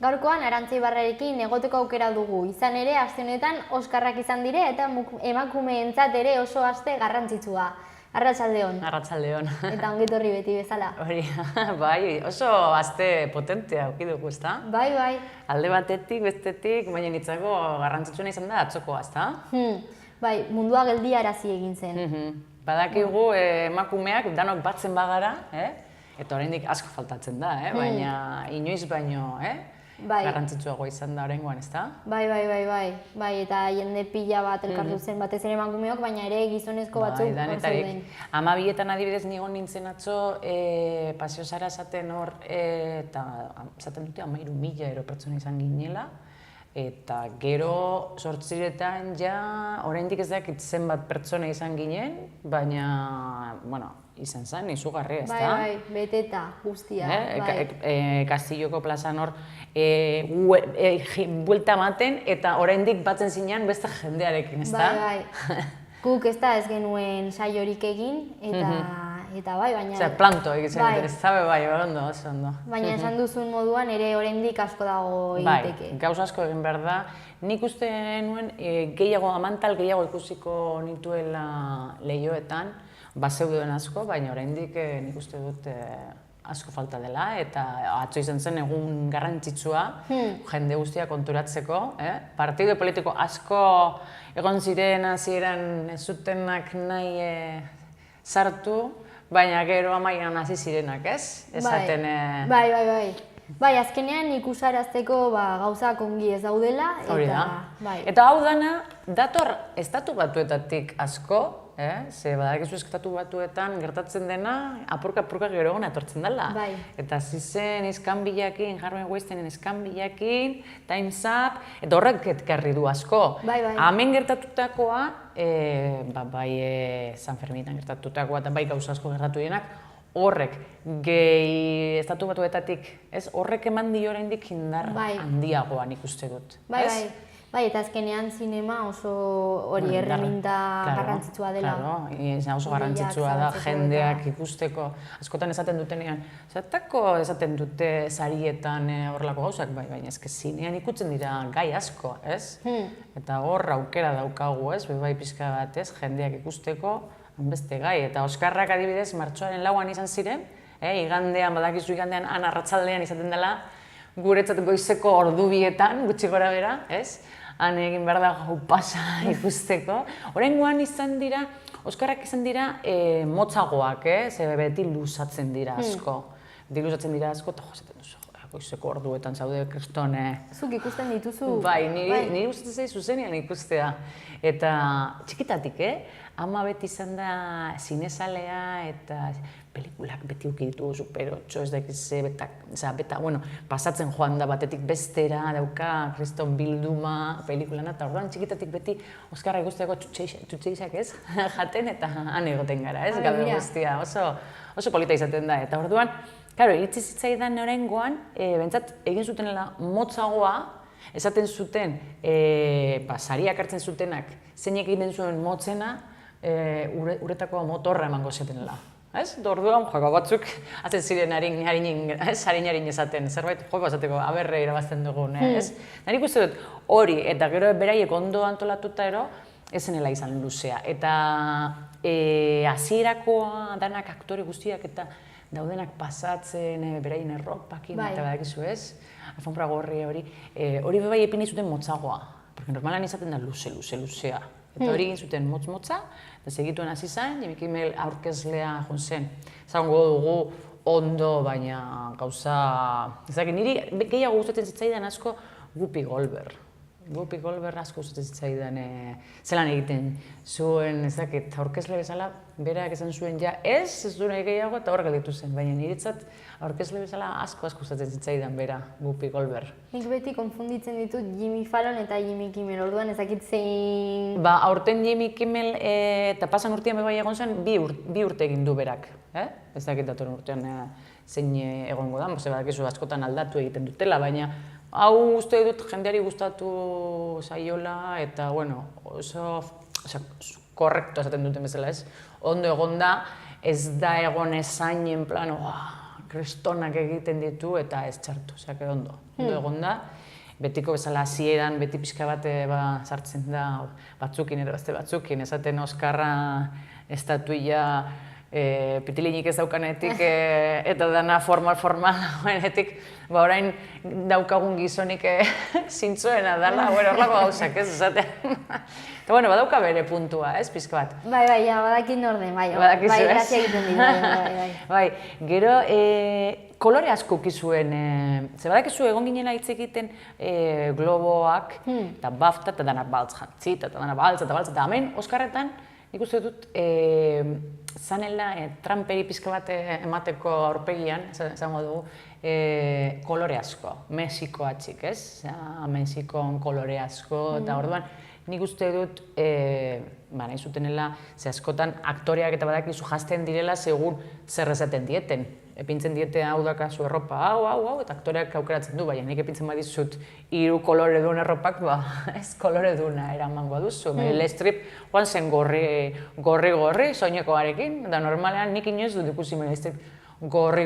Gaurkoan Arantza Ibarrarekin egoteko aukera dugu. Izan ere, aste honetan Oskarrak izan dire eta emakumeentzat ere oso aste garrantzitsua. Arratsaldeon. Arratsaldeon. Eta ongi etorri beti bezala. Hori, bai, oso aste potentea auki dugu, ezta? Bai, bai. Alde batetik, bestetik, baina nitzako garrantzitsuena izan da atzokoa, ezta? Bai, mundua geldiarazi egin zen. Badakigu emakumeak danok batzen bagara, eta oraindik asko faltatzen da, baina inoiz baino, garrantzitsuagoa izan da oraingoan, ezta? Bai, eta jende pila bat elkartu zen batez ere emakumeok, baina ere gizonezko batzuk hor zeuden. 12etan adibidez nigo nintzen atzo, Paseo Zara esaten hor, eta esaten dute 13.000 pertsona izan ginela, eta gero 8etan ja, oraindik ez dakit zenbat pertsona izan ginen, baina, bueno, izan zen, izugarri, ezta? Bai, beteta guztia. Kastilloko plazan hor, buelta ematen, eta oraindik batzen zinean beste jendearekin, ezta? Bai. Guk ez da ez genuen saiorik egin, eta bai, baina... Osea, planto egiten dut, ez zabe bai, ondo, oso ondo. Baina esan duzun moduan ere oraindik asko dago egiteke. Bai, gauza asko egin behar da. Nik uste nuen gehiago amantal, gehiago ikusiko nituela lehioetan, bazeuden asko, baina oraindik nik uste dut asko falta dela, eta atzo izan zen egun garrantzitsua jende guztia konturatzeko. Partido politiko asko egon ziren hasieran ez zutenak nahi sartu, baina gero amaian hasi zirenak, ez? Esaten... Bai. Bai, azkenean ikusarazteko gauzak ongi ez daudela. Hori da. Eta hau dana, dator estatu batuetatik asko, ze badakizu estatu batuetan gertatzen dena, apurka gero gona etortzen dela. Eta zizen iskanbilakin, Harvey Weinsteinen iskanbilakin, Time's Up, eta horrek ekarri du asko. Hemen gertatutakoa, bai San Ferminetan gertatutakoa, eta bai gauza asko gertatu denak, horrek gehi estatu batuetatik, horrek eman dio oraindik indar handiagoa nik uste dut. Bai, eta azkenean zinema oso hori erreminta garrantzitsua dela. Claro, oso garrantzitsua da jendeak ikusteko. Askotan esaten dutenean, zertako esaten dute sarietan horrelako gauzak, baina ezke zinean ikutzen dira gai asko, ez? Eta hor aukera daukagu, ez? Bai pixka bat, ez? Jendeak ikusteko beste gai. Eta Oskarrak adibidez martxoaren 4an izan ziren, igandean, badakizu igandean, arratsaldean izaten dela, guretzat goizeko ordubietan, gutxi gora bera, ez? Han egin behar da gau pasa ikusteko. Oraingoan izan dira, Oskarrak izan dira motzagoak, ze beti luzatzen dira asko. Beti luzatzen dira asko, eta jozaten duzu, goizeko orduetan zaude kriston. Zuk ikusten dituzu? Bai, niri gustatzen zaizu zuzenean ikustea. Eta txikitatik, ama beti izan da zinezalea eta pelikulak beti ukiditu super 8, ez dakiz beta, pasatzen joan da batetik bestera, dauka kriston bilduma pelikulana, eta orduan txikitatik beti Oskarra ikusteko txutxeixak ez, jaten eta han egoten gara, ez, gabe guztia, oso polita izaten da, eta orduan, claro, iritsi zitzaidan oraingoan, bentsat egin zutenela motzagoa, esaten zuten, sariak hartzen zutenak, zeinek egiten zuen motzena, uretako motorra emango zetenela. Orduan, batzuk, hazen ziren harin esaten, zerbait joko esateko, aberre irabazten dugun, ez? Nari ikuste dut hori, eta gero beraiek ondo antolatuta ero, ezenela izan luzea. Eta hasierakoa danak aktore guztiak eta daudenak pasatzen, beraien erropakin, eta badakizu ez? Alfombra gorri hori bai epini zuten motzagoa, porque normalan izaten da luzea. Eta hori egin zuten motza, eta segituen hasi zen, Jimmy Kimmel aurkezlea joan zen. Zango dugu ondo, baina gauza... Ezakit, niri gehiago gustatzen zitzaidan asko Whoopi Goldberg. Whoopi Goldberg asko gustatzen zitzaidan zelan egiten zuen, ezakit, aurkezle bezala, berak esan zuen ja ez duen gehiago eta hor gelditu zen, baina niretzat aurkezle bezala asko gustatzen zitzaidan bera, Whoopi Goldberg. Nik beti konfunditzen ditut Jimmy Fallon eta Jimmy Kimmel, orduan ezakit zein... Aurten Jimmy Kimmel eta pasan urtean bai egon zen, bi urte egin du berak. Ez dakit datorren urtean zein egongo da, badakizu askotan aldatu egiten dutela, baina hau uste dut jendeari gustatu zaiola eta, oso korrekto esaten duten bezala, ez? Ondo egon da, ez da egon ezain en plan, krestonak egiten ditu eta ez txartu, osea, ondo. Ondo egon da. Betiko bezala hasieran, beti pixka bat sartzen da batzukin edo beste batzukin, esaten Oskarra estatuia pitilinik ez daukanetik eta dana formal dagoenetik, orain daukagun gizonik zintzoena dela, horrelako gauzak, ez esaten. Eta badauka bere puntua, ez, pixka bat. Bai, ja, badakit norden, bai, grazia egiten dira, bai. Gero, kolore asko ukizuen, ze badakizu egon ginela hitz egiten globoak, eta BAFTA, eta dana baltz jantzit, eta dana baltz, eta hemen, Oskarretan, nik uste dut, zanela Trumperi pixka bat emateko aurpegian, esango dugu, kolore asko, Mexiko atxik, ez? Mexikon kolore asko, eta orduan, nik uste dut, nahi zutenela, ze askotan aktoreak eta badakizu jazten direla segun zer esaten dieten. Epintzen diete hau dakazu erropa, hau, eta aktoreak aukeratzen du, baina nik epintzen badizut 3 kolore duen erropak, ez kolore duna eramango duzu. Meryl Streep joan zen gorri, soinekoarekin, eta normalean nik inoiz dut ikusi Meryl Streep gorri.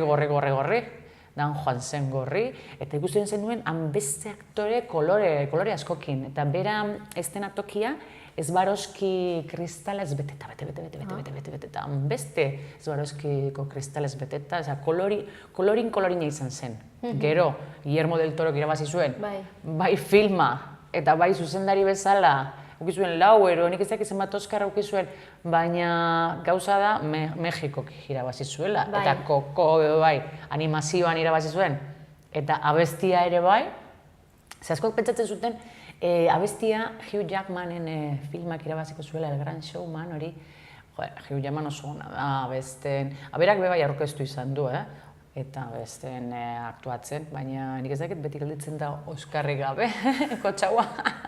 Dan joan zen gorri, eta ikusten zenuen hanbeste aktore kolore askokin. Eta bera estena tokia, ez baroski kristalez beteta, bete, hanbeste ez baroskiko kristalez beteta, kolorina izan zen. Gero, Guillermo del Torok irabazi zuen, bai filma eta bai zuzendari bezala, ukizuen 4 nik ez dakizen bat Oskarra ukizuen, baina gauza da Mexikok irabazi zuela, eta Koko bai, animazioan irabazi zuen, eta abestia ere bai, ze askok pentsatzen zuten, abestia Hugh Jackmanen filmak irabaziko zuela, El Gran Showman hori, Hugh Jackman oso ona da, abesten, aberak bai aurkeztu izan du, eta abesten aktuatzen, baina nik ez dakit beti gelditzen da Oskarrik gabe, kotxaua.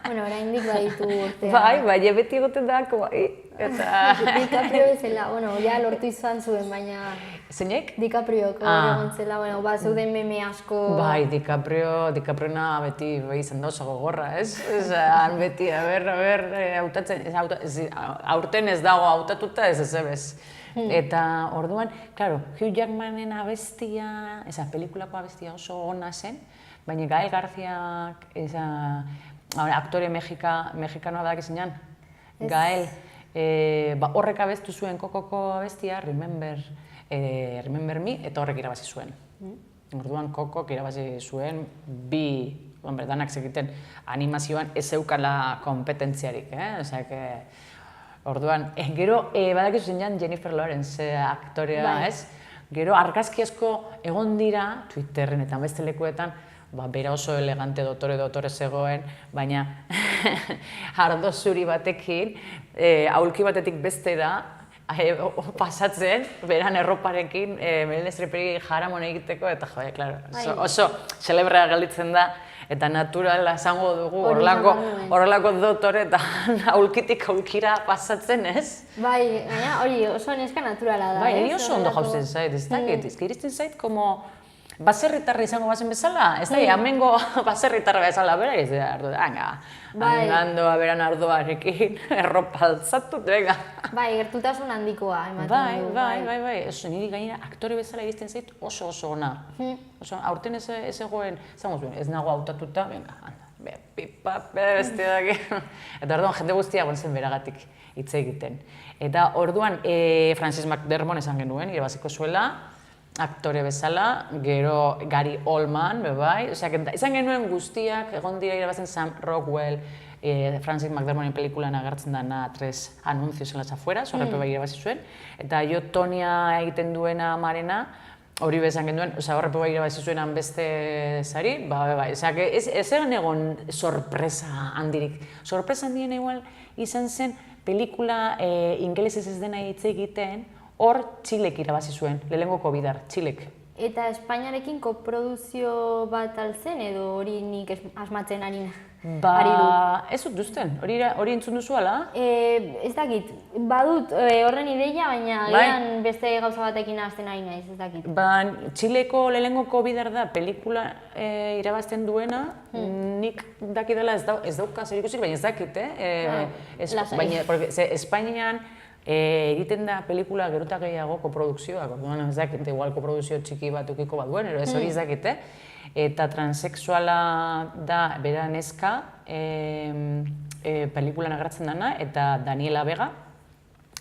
Bueno, oraindik baditu urtean. Bai, beti egoten da, eta... DiCaprio bezala, ja lortu izan zuen, baina... Zeinek? DiCapriok hori egon zela, zeuden meme asko... Bai, DiCapriona beti izan da oso gogorra, ez? Han beti, hautatzen, aurten ez dago hautatuta ez ebez. Eta orduan, klaro, Hugh Jackmanen abestia, pelikulako abestia oso ona zen, baina Gael Garziak, aktore mexikanoa badak izenean, Gael, horrek abestu zuen Kokoko abestia, Remember Me, eta horrek irabazi zuen. Orduan, Kokok irabazi zuen danak zekiten animazioan ez zeukala kompetentziarik, orduan, gero badakizu zenean Jennifer Lawrence aktorea, ez? Gero argazki asko egon dira Twitterren eta beste lekuetan, bera oso elegante dotore zegoen, baina ardo zuri batekin, aulki batetik bestera, pasatzen, beran erroparekin, Meryl Streeperi jaramon egiteko, eta oso celebrea gelditzen da, eta naturala esango dugu horrelako dotore eta aulkitik aulkira pasatzen, ez? Bai, hori oso neska naturala da, ez? Bai, niri oso ondo jauzen zait, ez dakit, iristen zait, como baserritarra izango bazen bezala, ez da, amengo baserritarra bezala, bera ez da, andando beran ardoarekin, erropa altzatut, venga. Bai, gertutasun handikoa ematen du. Bai, niri gainera aktore bezala iristen zait oso ona. Aurten ez egoen, ez nago hautatuta, venga, pipa, beste daki. Eta orduan jende guztia zen beragatik hitz egiten. Eta orduan Frances McDermott esan genuen, irabaziko zuela, aktore bezala, gero Gary Oldman, bai, izan genuen guztiak, egon dira irabazen Sam Rockwell, Frances McDermotten pelikulan agertzen dana 3 anuncios en las afueras, horrepe bai irabazi zuen, eta Jo Tonia egiten duena Marena, hori bezan genuen, horrepe bai irabazi zuen beste zari, bai, ez egon sorpresa handirik. Sorpresa handien igual izan zen pelikula ingelesez ez dena hitz egiten, hor Txilek irabazi zuen, lehenengoko bidar, Txilek. Eta Espainiarekin koproduzio bat altzen edo hori nik asmatzen ari du? Ez dut duzten, hori entzun duzu ala? Ez dakit, badut horren ideia, baina gian beste gauza batekin hasten ari naiz, ez dakit. Txileko lehenengoko bidar da pelikula irabazten duena, nik dakidala ez dauka zer ikusi, baina ez dakit, baina Espainian egiten da pelikula gero eta gehiago koprodukzioak, orduan ez dakit, igual koprodukzio txiki bat ukiko bat duen, ez hori ez dakite, eta transexuala da bera neska pelikulan agertzen dana, eta Daniela Vega,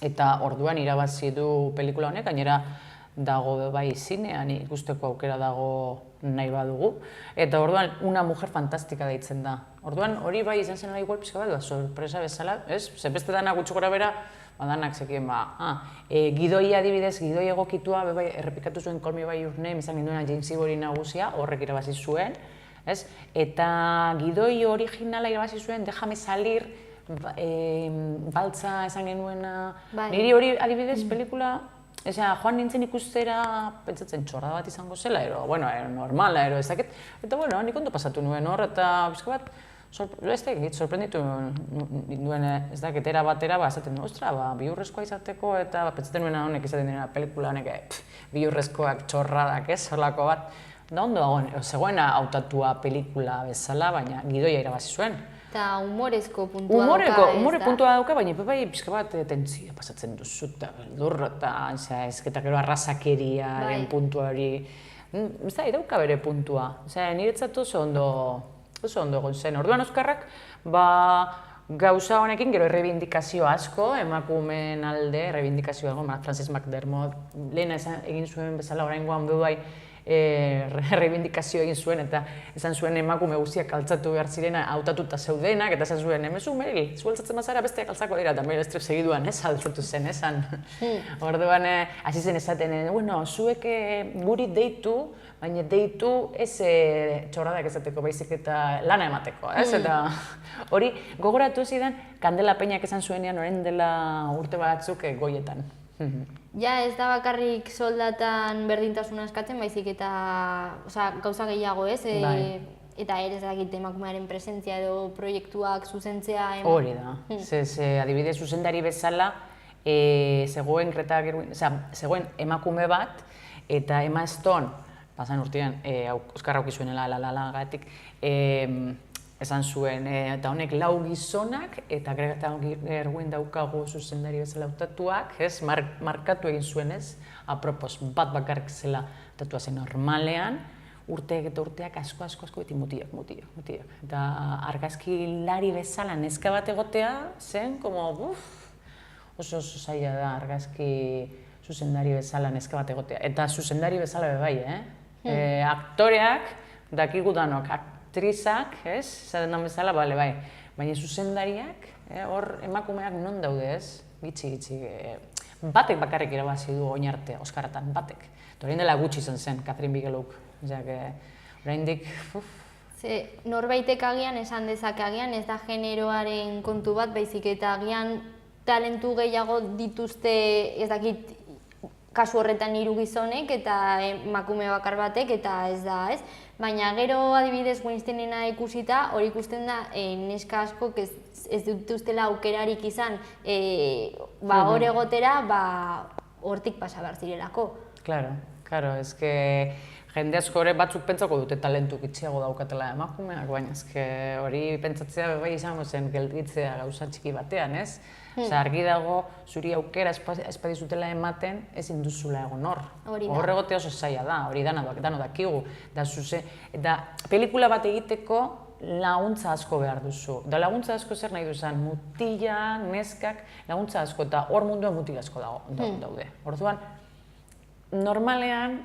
eta orduan irabazi du pelikula honek, gainera dago bai zinean ikusteko aukera dago nahi badugu. Eta orduan, Una mujer fantástica deitzen da. Orduan, hori bai izan zen igual pixka bat, sorpresa bezala, ez? Zenbeste dana gutxi gora bera, danak zekien Gidoi adibidez, Gidoi egokitua, bai, errepikatu zuen Call Me By Your Name, izan ginduena James Ivory nagusia, horrek irabazi zuen, ez? Eta Gidoi originala irabazi zuen, Déjame Salir, baltza esan genuena, niri hori adibidez pelikula, joan nintzen ikustera, pentsatzen txorra bat izango zela, normala, ez dakit, eta nik ondo pasatu nuen hor, eta bizka bat, sorprenditu nuen, ez dakit, era batera, esaten, ostra, bihurrezkoa izateko, eta pentsatzen nuen honek izaten dira pelikula honek, bihurrezkoak txorradak, ez, horlako bat, da ondo zegoena hautatua pelikula bezala, baina gidoia irabazi zuen. Eta humorezko puntua dauka, ez da? Humore puntua dauka, baina bai pixka bat tentzia pasatzen duzu, eta beldurra, eta gero arrazakeriaren puntua hori. Ez da, dauka bere puntua. Niretzat oso ondo egon zen. Orduan Oskarrak, gauza honekin gero errebindikazio asko, emakumeen alde, errebindikazio asko, Frances McDermott, lehena egin zuen bezala oraingoan bai, reivindikazio egin zuen eta esan zuen emakume guztiak altzatu behar zirena hautatuta zeudenak eta esan zuen, emezu Meryl, zu altzatzen bazara besteak altzako dira eta Meryl Streep segiduan altzatu zen, esan. Orduan, hasi zen esaten, zuek guri deitu, baina deitu ez txorradak esateko baizik eta lana emateko, ez? Eta hori gogoratu zidan Kandela Peñak esan zuenean orain dela urte batzuk goietan. Ja, ez da bakarrik soldatan berdintasuna eskatzen, baizik eta gauza gehiago, ez? Eta ere ez dakit emakumearen presentzia edo proiektuak zuzentzea. Hori da. Adibidez, zuzendari bezala, zegoen emakume bat, eta Emma Stone, pasan urtean, Oskarra auki zuenela La-La-Langatik, esan zuen, eta honek 4 gizonak, eta Greta Gerwig daukagu zuzendari bezala hautatuak, markatu egin zuen ez, apropos bat bakarrik zela hautatua zen normalean, urteak eta urteak asko beti mutiak. Eta argazkilari bezala neska bat egotea zen, oso zaila da argazki zuzendari bezala neska bat egotea. Eta zuzendari bezala bai, aktoreak dakigu danok, aktrizak, esaten den bezala, bai. Baina zuzendariak, hor emakumeak non daude ez, gitxi. Batek bakarrik irabazi du oin arte, Oskarretan, batek. Orain dela gutxi izan zen, Catherine Bigelowk. Oraindik, norbaitek agian esan dezake agian, ez da generoaren kontu bat, baizik eta agian talentu gehiago dituzte, ez dakit, kasu horretan 3 gizonek eta emakume bakar batek eta ez da, ez? Baina gero adibidez Weinsteinena ikusita, hori ikusten da neska askok ez dituztela aukerarik izan hor egotera, hortik pasa behar zirelako. Claro, jende asko batzuk pentsako dute talentu gitxiago daukatela emakumeak, baina hori pentsatzea bai izango zen gelditzea gauza txiki batean, ez? Argi dago, zuri aukera espadizutela ematen, ezin duzula egon hor. Hor egote oso zaila da, hori dano dakigu. Eta pelikula bat egiteko laguntza asko behar duzu. Da laguntza asko zer nahi duzan, mutilak, neskak, laguntza asko, eta hor munduan mutil asko daude. Orduan, normalean,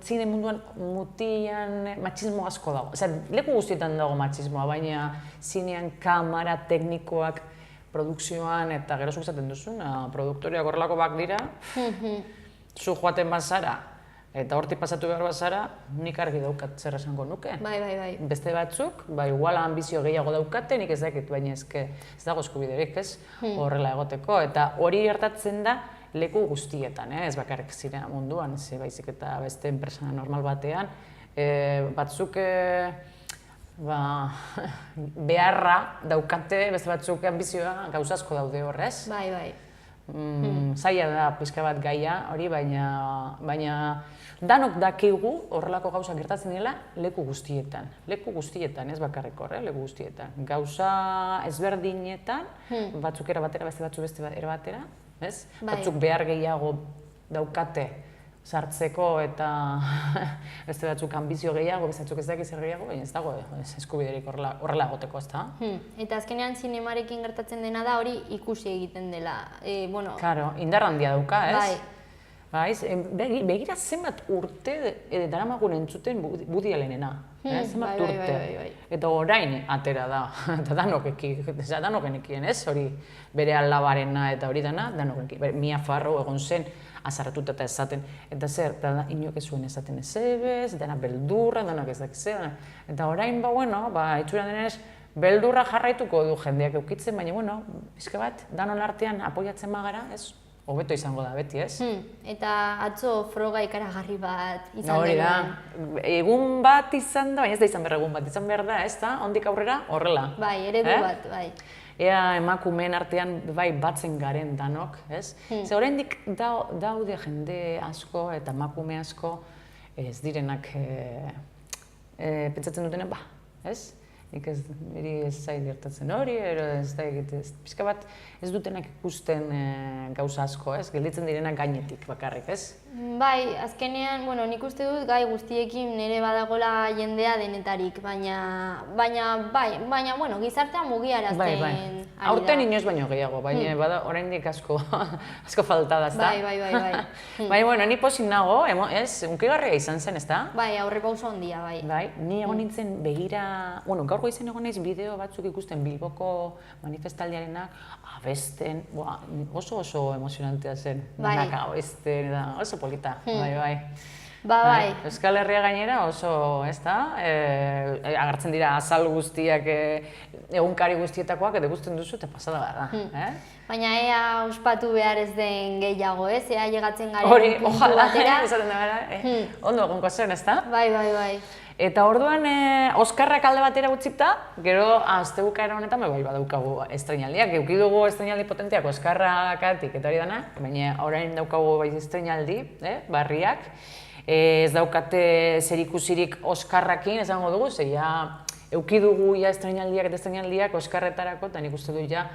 zine munduan mutilan matxismo asko dago. Leku guztietan dago matxismoa, baina zinean kamera, teknikoak, produkzioan eta gero zuk esaten duzuna, produktoriak horrelako bak dira, zu joaten bazara eta hortik pasatu behar bazara, nik argi daukat zer esango nuke. Bai. Beste batzuk, igual ambizio gehiago daukate, nik ez dakit, baina ez dago eskubiderik, ez, horrela egoteko. Eta hori gertatzen da leku guztietan, ez bakarrik ziren munduan, baizik eta beste enpresa normal batean, batzuk beharra daukate, beste batzuk ambizioa gauza asko daude horrez. Bai. Zaila da pixka bat gaia hori, baina danok dakigu horrelako gauza gertatzen dela leku guztietan. Leku guztietan, ez bakarrik horre, leku guztietan. Gauza ezberdinetan, batzuk era batera, beste batzuk beste era batera, ez? Bai. Batzuk behar gehiago daukate sartzeko eta beste batzuk ambizio gehiago, beste batzuk ez dakiz zer gehiago, baina ez dago eskubiderik horrela egoteko, ezta? Eta azkenean zinemarekin gertatzen dena da hori ikusi egiten dela. Bueno, Claro, indar handia dauka, ez? bai. Baiz, begira zenbat urte daramagun entzuten Woody Allenena. Zenbat bai, urte. bai. Eta orain atera da, eta danok genekien, ez? Hori bere alabarena eta hori dana, danok genekien. Mia Farrow egon zen, azarretuta eta esaten, eta zer, eta inok ez zuen esaten ezebez, dena beldurra, danak ez dakiz zer. Eta orain, itxura denez, beldurra jarraituko du jendeak eukitzen, baina, bizka bat, danon artean apoiatzen magara, ez? Hobeto izango da beti, ez? Eta atzo froga ikaragarri bat izan Hori da, genuen. egun bat izan da, baina ez da izan behar egun bat, izan behar da, ez da, hondik aurrera, horrela. Bai, eredu bat, bai. Ea emakumeen artean batzen garen danok, ez? Ze oraindik daude jende asko eta emakume asko ez direnak pentsatzen dutenen, ez? Nik niri ez zait gertatzen hori, ez da egite, pixka bat ez dutenak ikusten gauza asko, ez? Gelditzen direnak gainetik bakarrik, ez? Bai, azkenean, nik uste dut gai guztiekin nire badagola jendea denetarik, baina, gizartea mugiarazten ari da. Aurten inoiz baino gehiago, baina oraindik asko falta da, ezta? Bai. Bai, ni pozik nago, ez? Hunkigarria izan zen, ezta? Bai, aurrepauso handia, bai. Bai, ni egon nintzen begira, gaur goizen egon naiz bideo batzuk ikusten Bilboko manifestaldiarenak, abesten, oso emozionantea zen, danak abesten, oso polita, bai. Bai. Euskal Herria gainera oso, ez da, agertzen dira azal guztiak, egunkari guztietakoak, eta guztien duzu eta pasada da. Baina ea ospatu behar ez den gehiago, ez? Ea llegatzen garen puntu batera. Esaten da gara, ondo egonko zen, ez da? Bai. Eta orduan, Oskarrak alde batera utzita, gero astebukaera honetan bai badaukagu estreinaldiak. Euki dugu estreinaldi potenteak Oskarrakatik eta hori dana, baina orain daukagu bai estreinaldi, barriak. Ez daukate zerikusirik Oskarrakin, esango dugu, ze ja euki dugu ja estreinaldiak eta estreinaldiak Oskarretarako, eta nik uste du ja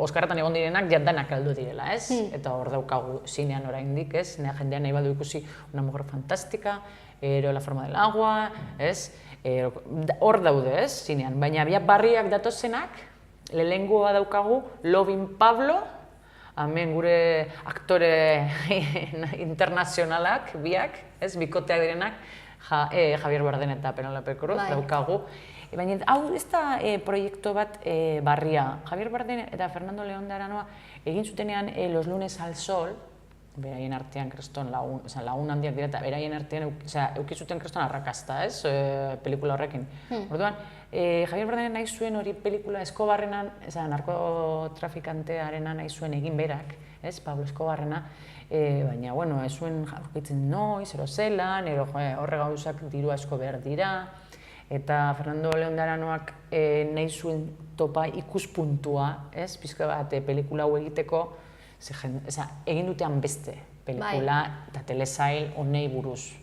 Oskarretan egon direnak jandanak aldu direla, ez? Eta hor daukagu zinean oraindik, ez? Jendean nahi badu ikusi Una mujer fantástica, La forma del agua, ez? Hor daude, ez? Zinean, baina barriak datozenak, lehengoa daukagu Lovin Pablo, hemen gure aktore internazionalak, biak, ez? Bikoteak direnak, Javier Bardem eta Penélope Cruz daukagu. Baina hau ez da proiektu bat barria. Javier Bardem eta Fernando León de Aranoa egin zutenean Los lunes al sol, beraien artean kriston lagun handiak dira eta beraien artean euki zuten kriston arrakasta, ez? Pelikula horrekin. Orduan, Javier Bardem nahi zuen hori pelikula Escobarrena, narkotrafikantearena nahi zuen egin berak, ez? Pablo Escobarrena, baina, ez zuen jaurkitzen noiz, ero zelan, horre gauzak diru asko behar dira, eta Fernando León de Aranoak nahi zuen topa ikuspuntua, ez? Pizka bat pelikula hau egiteko, egin dutean beste pelikula eta telesail honei buruz.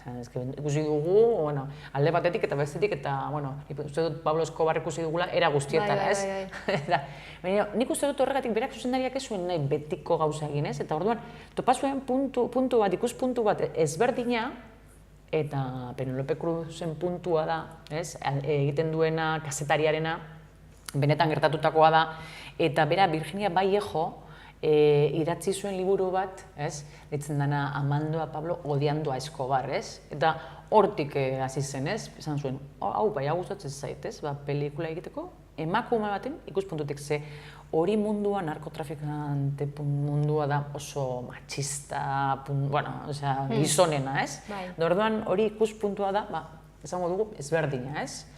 Ikusi dugu, alde batetik eta bestetik, eta, uste dut Pablo Escobar ikusi dugula era guztietara, ez? Baina, nik uste dut horregatik berak zuzendariak ez zuen nahi betiko gauza egin, ez? Eta orduan, topa zuen puntu bat, ikuspuntu bat ezberdina, eta Penélope Cruzen puntua da, ez? Egiten duena, kazetariarena, benetan gertatutakoa da, eta bera Virginia Vallejo idatzi zuen liburu bat, ez? Ditzen dana Amando a Pablo odiando a Escobar, ez? Eta hortik hasi zen, ez? Esan zuen, hau gustatzen zait, ez? Pelikula egiteko, emakume baten ikuspuntutik ze hori mundua, narkotrafikante mundua da oso machista, gizonena, ez? Orduan hori ikuspuntua da, esango dugu, ezberdina, ez?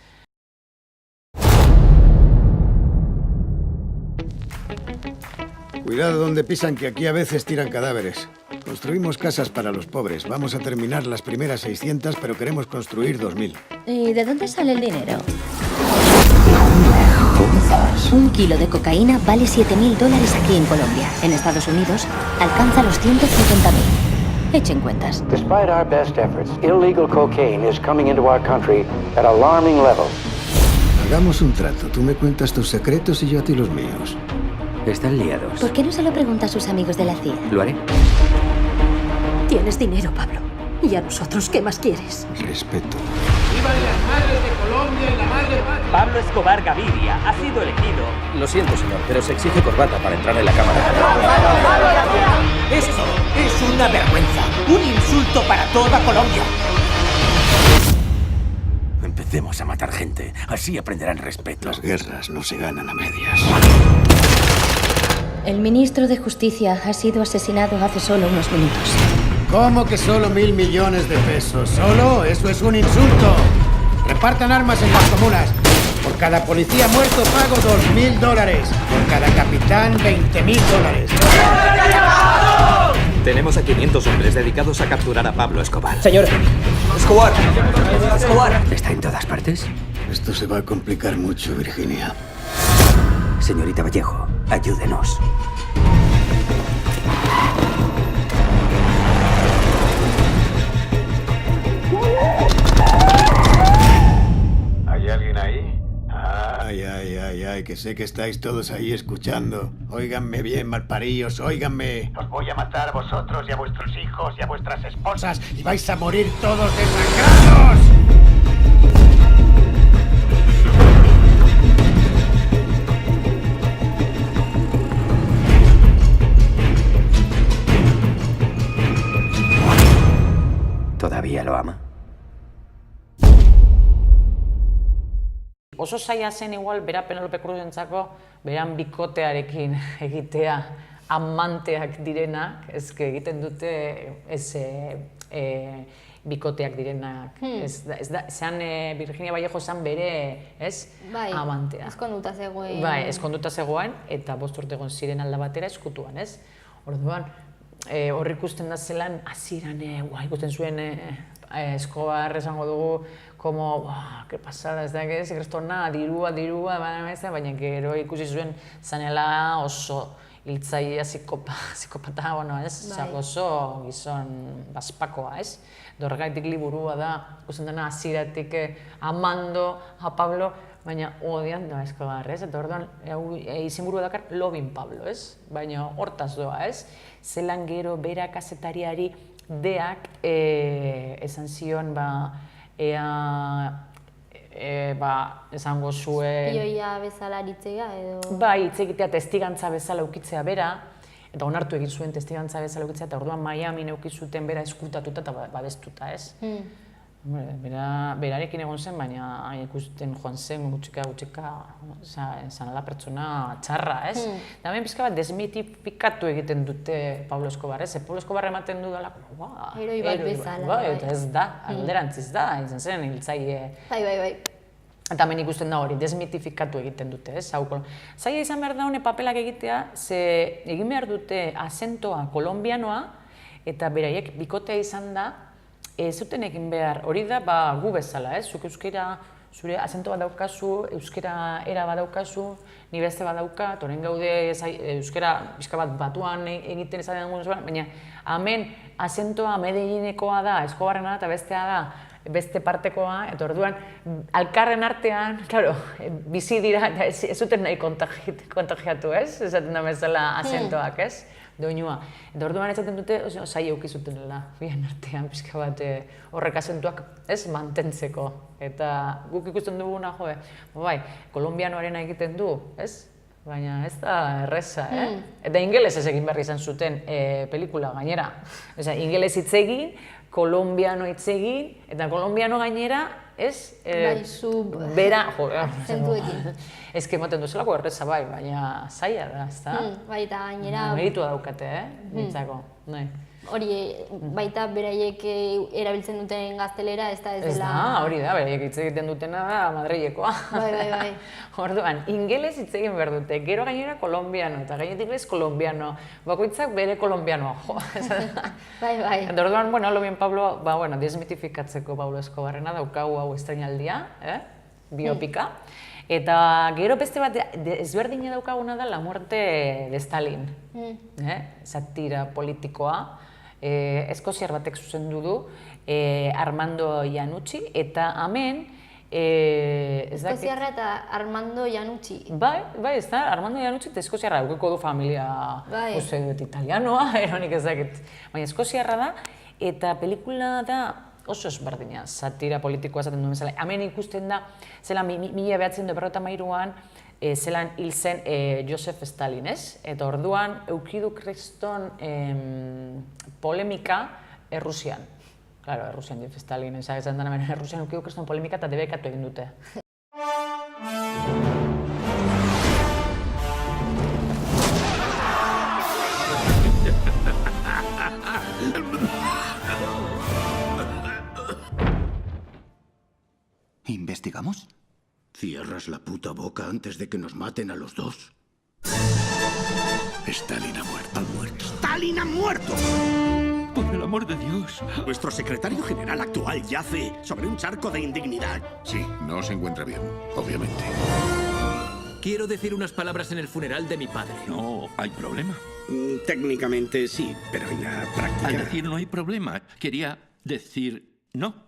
Cuidado donde pisan, que aquí a veces tiran cadáveres. Construimos casas para los pobres. Vamos a terminar las primeras 600, pero queremos construir 2000. ¿Y de dónde sale el dinero? Un kilo de cocaína vale $7.000 aquí en Colombia. En Estados Unidos alcanza los 150.000. Echen cuentas. Despite our best efforts, illegal cocaine is coming into our country at alarming levels. Hagamos un trato. Tú me cuentas tus secretos y yo a ti los míos. Están liados. ¿Por qué no se lo pregunta a sus amigos de la CIA? Lo haré. Tienes dinero, Pablo. ¿Y a nosotros qué más quieres? Respeto. Pablo Escobar Gaviria ha sido elegido. Lo siento, señor, pero se exige corbata para entrar en la cámara. Esto es una vergüenza, un insulto para toda Colombia. Empecemos a matar gente, así aprenderán respeto. Las guerras no se ganan a medias. El ministro de Justicia ha sido asesinado hace solo unos minutos. ¿Cómo que solo 1.000 millones de pesos? ¿Solo? ¡Eso es un insulto! Repartan armas en las comunas. Por cada policía muerto pago $2.000. Por cada capitán, $20.000. Tenemos a 500 hombres dedicados a capturar a Pablo Escobar. Señor, Escobar. ¿está en todas partes? Esto se va a complicar mucho, Virginia. Señorita Vallejo, ayúdenos. ¿Hay alguien ahí? Ay, que sé que estáis todos ahí escuchando. Óiganme bien, malparíos, óiganme. Os voy a matar a vosotros y a vuestros hijos y a vuestras esposas y vais a morir todos desangrados. ¿Todavía lo ama? Oso zaila zen igual, bera Penelope Cruzentzako, beran bikotearekin egitea amanteak direnak, ezke egiten dute bikoteak direnak. Zean Virginia Vallejo zen bere, amantea. Ezkonduta zegoen. Bai, ezkonduta zegoen, eta 5 urte egon ziren alda batera eskutuan, ez? Orduan, hor ikusten da zelan, hasieran ikusten zuen Escobar esango dugu, como, que pasada, ez da, sekrestona, dirua, baina gero ikusi zuen zanela oso hiltzailea psikopata, ez? Oso gizon bazpakoa, ez? Horregatik liburua da, ikusten dena hasieratik amando a Pablo, baina odian da Escobar, ez? Eta orduan, izenburua dakar Loving Pablo, ez? Baina hortaz doa, ez? Zelan gero bera kazetariari deak esan zion, esango zuen... Espioia bezala aritzea edo... Bai, hitz egitea testigantza bezala ukitzea bera, eta onartu egin zuen testigantza bezala ukitzea, eta orduan Miami neuki zuten bera eskutatuta eta babestuta, ez? Berarekin egon zen, baina ikusten joan zen gutxika, zanala pertsona txarra, ez? Eta hemen pizka bat desmitifikatu egiten dute Pablo Escobar, ez? Pablo Escobar ematen du dela, heroi bat bezala. Bai, eta ez da, alderantziz da, izan zen, hiltzaile... Bai. Eta hemen ikusten da hori, desmitifikatu egiten dute, ez? Zaila izan behar da hone papelak egitea, ze egin behar dute azentoa kolombianoa, eta beraiek bikotea izan da, ez zuten egin behar, hori da gu bezala, ez? Zuk euskera, zure azento bat daukazu, euskera era bat daukazu, ni beste bat daukat, orain gaude euskera pixka bat batuan egiten ezaten dugun, baina hemen azentoa Medellinekoa da, Escobarrena eta bestea da, beste partekoa, eta orduan, alkarren artean, claro, bizi dira, ez zuten nahi kontagiatu, ez? Esaten da bezala azentoak, ez? Doinua. Eta orduan ezaten dute, zaila eukizutenela, bien artean, pixka bat horrek azentuak, ez, mantentzeko. Eta guk ikusten duguna, bai, kolombianoarena egiten du, ez? Baina ez da erreza, Eta ingelesez egin behar izan zuten pelikula gainera. Ingeles hitz egin, kolombiano hitz egin, eta kolombiano gainera, ez? Bai, zu... Bera, zentuekin. Ez que ematen duzelako erreza bai, baina zaila da, ez da? Bai, eta gainera... Meritua daukate, nintzako, nahi. Hori, baita beraiek erabiltzen duten gaztelera, ez da ez dela... Ez da, hori da, beraiek hitz egiten dutena da Madrilekoa. Bai. Orduan, ingeles hitz egin behar dute, gero gainera kolombiano, eta gainetik bez kolombiano, bakoitzak bere kolombianoa, jo. Bai. Eta orduan, Loving Pablo, desmitifikatzeko Pablo Escobarrena daukagu hau estrainaldia, biopika. Eta gero beste bat ezberdina daukaguna da La muerte de Stalin, satira politikoa, eskoziar batek zuzendu du, Armando Iannucci, eta hemen Eskoziarra eta Armando Iannucci. Bai, ez da, Armando Iannucci eta eskoziarra daukeko du familia, uste dut italianoa, eronik ez dakit. Baina eskoziarra da, eta pelikula da oso ezberdina, satira politikoa esaten duen bezala. Hemen ikusten da, zelan 1953an, zelan hil zen Joseph Stalin, ez? Eta orduan, eukidu kriston polemika Errusian. Claro, Errusian Joseph Stalin, esan dena hemen Errusian eukidu kriston polemika eta debekatu egin dute. ¿Investigamos? ¿Cierras la puta boca antes de que nos maten a los dos? Stalin ha muerto. ¡Ha muerto! ¡Stalin ha muerto! Por el amor de Dios. Nuestro secretario general actual yace sobre un charco de indignidad. Sí, no se encuentra bien, obviamente. Quiero decir unas palabras en el funeral de mi padre. No hay problema. Técnicamente sí, pero en la práctica... Al decir no hay problema, quería decir no.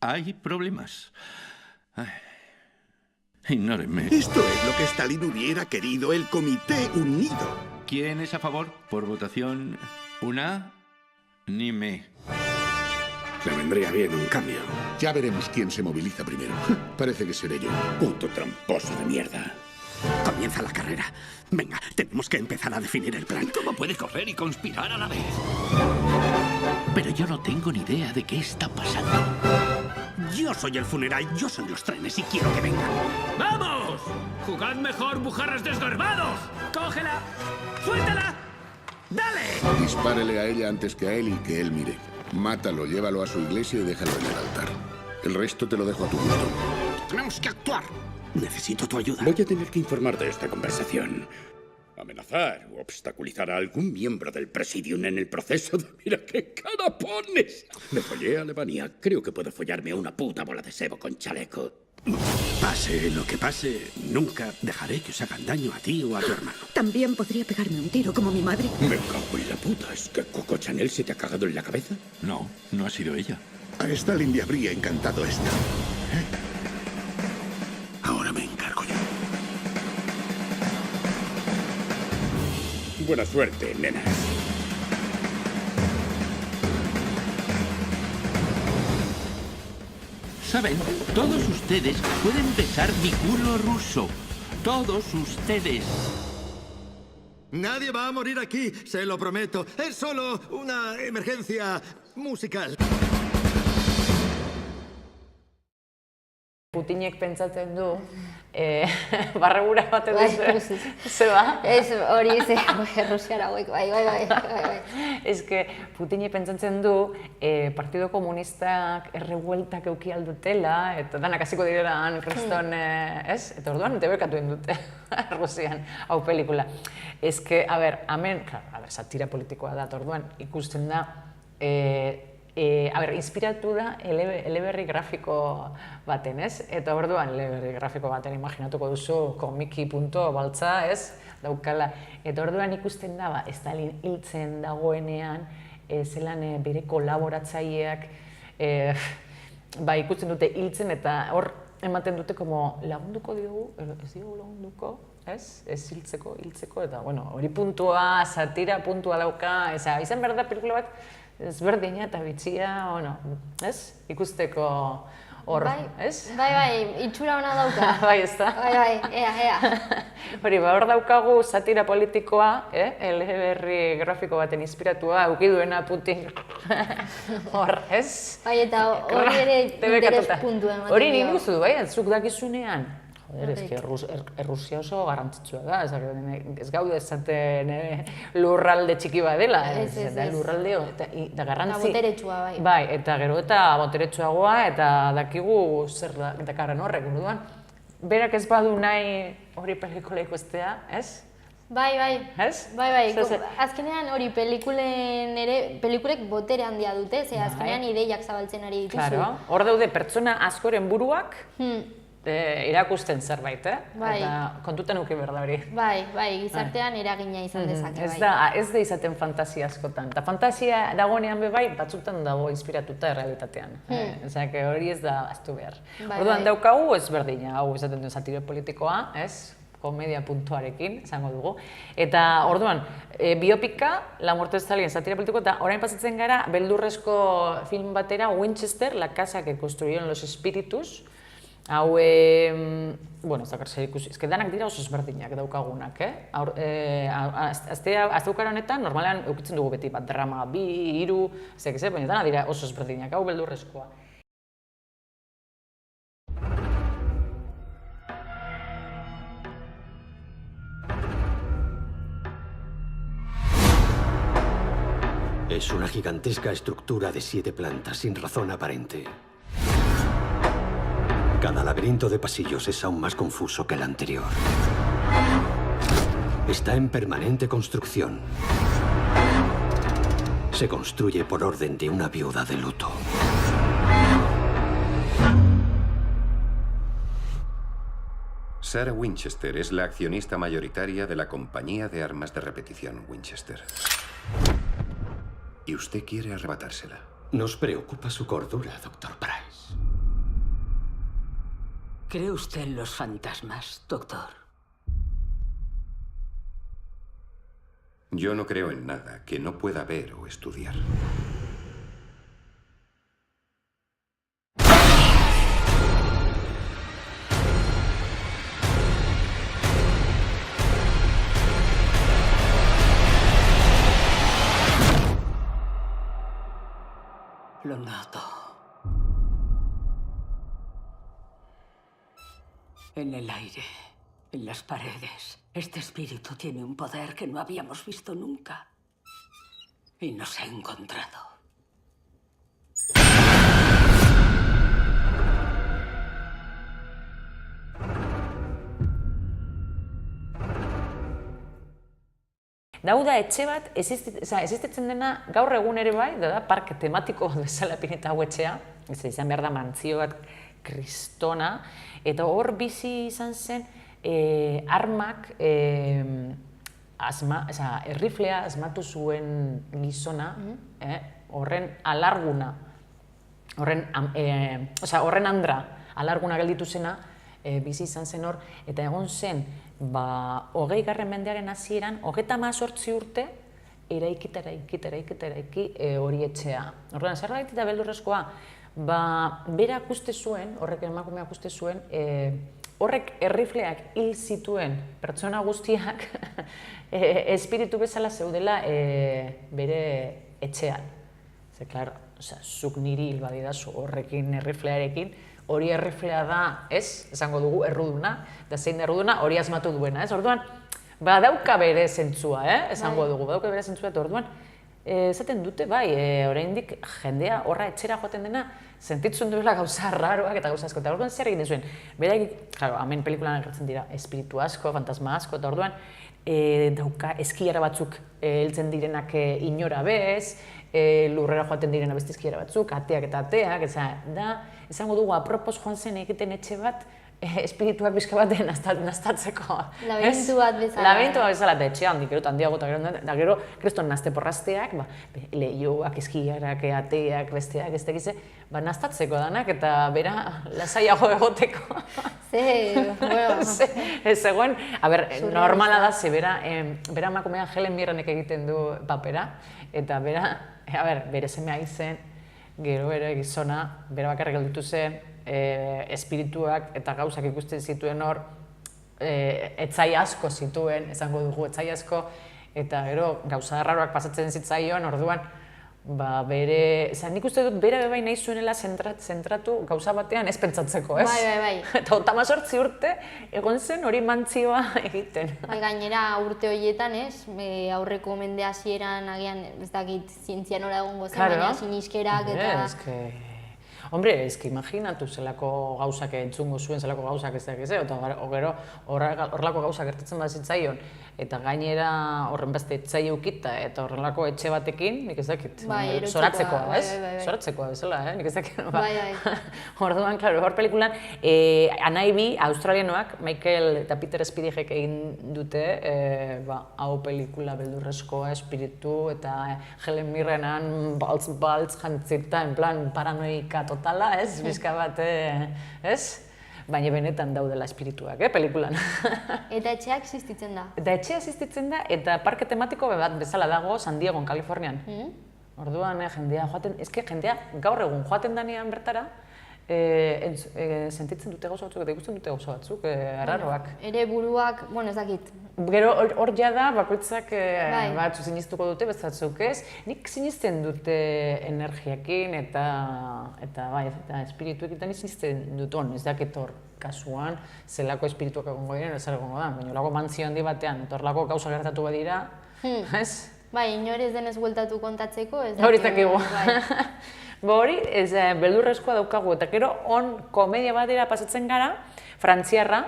Hay problemas. Ay. Ignórenme. Esto es lo que Stalin hubiera querido, el Comité Unido. ¿Quién es a favor? Por votación unánime. Le vendría bien un cambio. Ya veremos quién se moviliza primero. Parece que seré yo. Puto tramposo de mierda. Comienza la carrera. Venga, tenemos que empezar a definir el plan. ¿Cómo puede correr y conspirar a la vez? Pero yo no tengo ni idea de qué está pasando. Yo soy el funeral, yo soy los trenes y quiero que vengan. ¡Vamos! ¡Jugad mejor, bujarras desgarbados! ¡Cógela! ¡Suéltala! ¡Dale! Dispárele a ella antes que a él y que él mire. Mátalo, llévalo a su iglesia y déjalo en el altar. El resto te lo dejo a tu gusto. Tenemos que actuar. Necesito tu ayuda. Voy a tener que informar de esta conversación. Amenazar o obstaculizar a algún miembro del Presidium en el proceso de... ¡Mira qué cara pones! Me follé a Alemania. Creo que puedo follarme a una puta bola de sebo con chaleco. Pase lo que pase, nunca dejaré que os hagan daño a ti o a tu hermano. También podría pegarme un tiro como mi madre. Me cago en la puta. ¿Es que Coco Chanel se te ha cagado en la cabeza? No, no ha sido ella. A Stalin le habría encantado esto. Ahora me encargo yo. Buena suerte, nenas. ¿Saben? Todos ustedes pueden besar mi culo ruso. Todos ustedes. Nadie va a morir aquí, se lo prometo. Es solo una emergencia musical. Putinek pentsatzen du, barregura baten duzu, zeba? Ez, hori ze, Errusiara hauek, bai. Ez que Putinek pentsatzen du, Partido Komunistak errebueltak euki aldutela, eta danak hasiko direlan kriston, ez? Eta orduan debekatu egin dute, Rusian, hau pelikula. Ez que, a ber, hemen, satira politikoa da, eta orduan ikusten da, inspiratu da eleberri grafiko baten, ez? Eta orduan eleberri grafiko baten imaginatuko duzu komiki punto baltza, ez? Daukala. Eta orduan ikusten da, Stalin hiltzen dagoenean, zelan bere kolaboratzaileak ikusten dute hiltzen eta hor ematen dute lagunduko diogu, ez diogu lagunduko, ez? Ez hiltzeko, eta hori puntua, satira puntua dauka, izan behar da pelikula bat, ezberdina eta bitxia, ez? Ikusteko hor, ez? Bai, itxura ona dauka. Bai, ez da? Bai, ea. Hori, hor daukagu satira politikoa, eleberri grafiko baten inspiratua, eukiduena Putin. Hor, ez? Bai, eta hori ere interes puntu ematen dio. Hori nik duzu, bai, zuk dakizunean. Joder, ez Errusia oso garrantzitsua da, ez gaude esaten lurralde txiki badela, da lurralde eta garrantzi. Eta boteretsua, bai. Bai, eta gero eta boteretsuagoa eta dakigu zer dakarren horrek, orduan. Berak ez badu nahi hori pelikula ikustea, ez? Bai. Ez? Bai. Azkenean hori pelikulek botere handia dute, ze azkenean ideiak zabaltzen ari dituzu. Claro, hor daude pertsona askoren buruak, irakusten zerbait, Bai. Eta kontutan uki behar da hori. Bai, gizartean eragina izan dezake, Ez da izaten fantasia askotan. Eta fantasia dagoenean be bai, batzutan dago inspiratuta errealitatean. Ezak, hori ez da aztu behar. Orduan daukagu ez berdina, hau izaten duen satire politikoa, ez? Komedia puntuarekin, esango dugu. Eta orduan, biopika, La muerte de Stalin, satire politiko, eta orain pasatzen gara, beldurrezko film batera, Winchester, la casa que construyeron los espíritus. Hau, bueno, ez dakar zer ikusi, ez danak dira oso ezberdinak daukagunak, Azteukara honetan, normalean eukitzen dugu beti bat drama, 2, 3, ez baina dana dira oso ezberdinak, hau beldurrezkoa. Es una gigantesca estructura de 7 plantas sin razón aparente. Cada laberinto de pasillos es aún más confuso que el anterior. Está en permanente construcción. Se construye por orden de una viuda de luto. Sarah Winchester es la accionista mayoritaria de la compañía de armas de repetición Winchester. Y usted quiere arrebatársela. Nos preocupa su cordura, Dr. Price. ¿Cree usted en los fantasmas, doctor? Yo no creo en nada que no pueda ver o estudiar. Lo noto. En el aire, en las paredes. Este espíritu tiene un poder que no habíamos visto nunca. Y nos ha encontrado. Dauda etxe bat, existitzen dena gaur egun ere bai, da parke tematiko bezala Pineta hau etxea, izan behar da mantzio bat kristona, eta hor bizi izan zen armak, erriflea asmatu zuen gizona, horren alarguna, horren andra alarguna gelditu zena, bizi izan zen hor, eta egon zen, 20. mendearen hasieran, 38 urte, eraiki hori etxea. Orduan, zer gaiti da beldurrezkoa? Berak uste zuen, horrek emakumeak uste zuen, horrek errifleak hil zituen pertsona guztiak espiritu bezala zeudela bere etxean. Ze, klaro, zuk niri hil badidazu horrekin erriflearekin, hori erriflea da, esango dugu, erruduna, da zein erruduna, hori asmatu duena, Orduan, badauka bere zentzua, esango dugu, badauka bere zentzua, eta orduan, esaten dute, bai, oraindik jendea horra etxera joaten dena, sentitzen duela gauza raroak eta gauza asko, eta orduan zer egiten zuen, beraik, claro, hemen pelikulan agertzen dira, espiritu asko, fantasma asko, eta orduan, dauka eskiara batzuk heltzen direnak inora bez, lurrera joaten direna beste eskiara batzuk, ateak eta ateak, da, esango dugu, apropos joan zen egiten etxe bat, espirituak bizka bat naztatzeko. Laberintu bat bezala. Laberintu bat bezala, eta etxe handik, handiago, eta gero, kriston nazte porrazteak, lehioak, eskiarak, ateak, besteak, ez tegize, naztatzeko danak, eta bera lasaiago egoteko. Zegoen, normala da, ze bera emakumean Helen Mirrenek egiten du papera, eta bera, bere semea izen, gero ere gizona, bera bakarrik gelditu zen, espirituak eta gauzak ikusten zituen hor, etzai asko zituen, esango dugu etzai asko, eta gero gauza arraroak pasatzen zitzaion, orduan, bere, nik uste dut bere bai nahi zuenela zentratu gauza batean ez pentsatzeko, ez? Bai. Eta 18 urte egon zen hori mantzioa egiten. Gainera urte horietan, aurreko mende hasieran agian, ez dakit, zientzia nola egongo zen, baina siniskerak eta... Hombre, ezki imaginatu zelako gauzak entzungo zuen, zelako gauzak ez dakiz, eta gero horrelako gauzak gertatzen bazitzaion, eta gainera horren beste etxai ukita, eta horrelako etxe batekin, nik ez dakit, zoratzekoa, ez? Zoratzekoa bezala, nik ez dakit. Orduan, klaro, hor pelikulan, anai australianoak, Michael eta Peter Spidegek egin dute, hau pelikula beldurrezkoa, espiritu, eta Helen Mirrenan baltz jantzita, en plan paranoika totala, ez? Bizka bat, ez? Baina benetan daudela espirituak, pelikulan. Eta etxeak existitzen da? Eta etxea existitzen da, eta parke tematiko bat bezala dago San Diego, Kalifornian. Orduan, jendea gaur egun joaten danean bertara, sentitzen dute gauza batzuk eta ikusten dute gauza batzuk, arraroak. Ere buruak, ez dakit. Gero hor jada bakoitzak batzu siniztuko dute, batzuk ez. Nik sinizten dute energiakin eta espirituekin eta sinizten dut ez dakit hor kasuan zelako espirituak egongo diren ez egongo da. Baina lago mantzio handi batean, eta hor lago gauza gertatu badira, ez? Bai, inor ez denez bueltatu kontatzeko, ez dakit. Horitak ego. Hori, beldurrezkoa daukagu, eta gero on komedia batera pasatzen gara, frantziarra,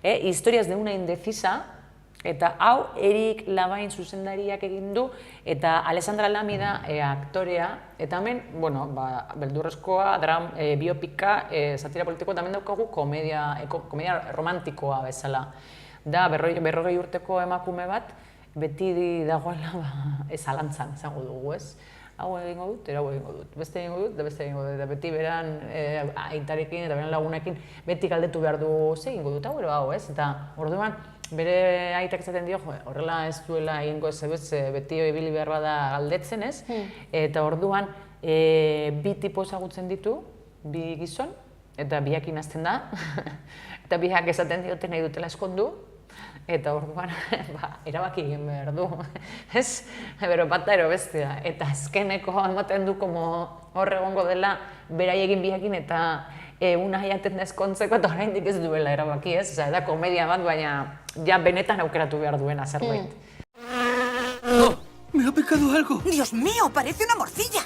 Historias de una indecisa, eta hau Erik Labain zuzendariak egin du, eta Alessandra Lamy da aktorea, eta hemen, beldurrezkoa, biopika, satira politikoa, eta hemen daukagu komedia romantikoa bezala. Da, 40 urteko emakume bat, beti dagoela zalantzan, izango dugu, ez? Hau egingo dut, hau egingo dut, beste egingo dut, eta beste egingo dut, eta beti beran aitarekin eta beran lagunekin beti galdetu behar du ze egingo dut, hau ez? Eta orduan, bere aitak esaten dio, horrela ez duela egingo ez beti ibili behar bada galdetzen ez? Eta orduan, bi tipo ezagutzen ditu, bi gizon, eta biakin hasten da, eta biak esaten diote nahi dutela eskondu, eta orduan, erabaki egin behar du, ez? Bero bata ero bestea, eta azkeneko ematen du hor egongo dela beraiekin biakin eta una jaten da eskontzeko eta oraindik ez duela erabaki, ez? Osa, da komedia bat, baina ja benetan aukeratu behar duena zerbait. ¡Oh! ¡Me ha picado algo! ¡Dios mío! ¡Parece una morcilla!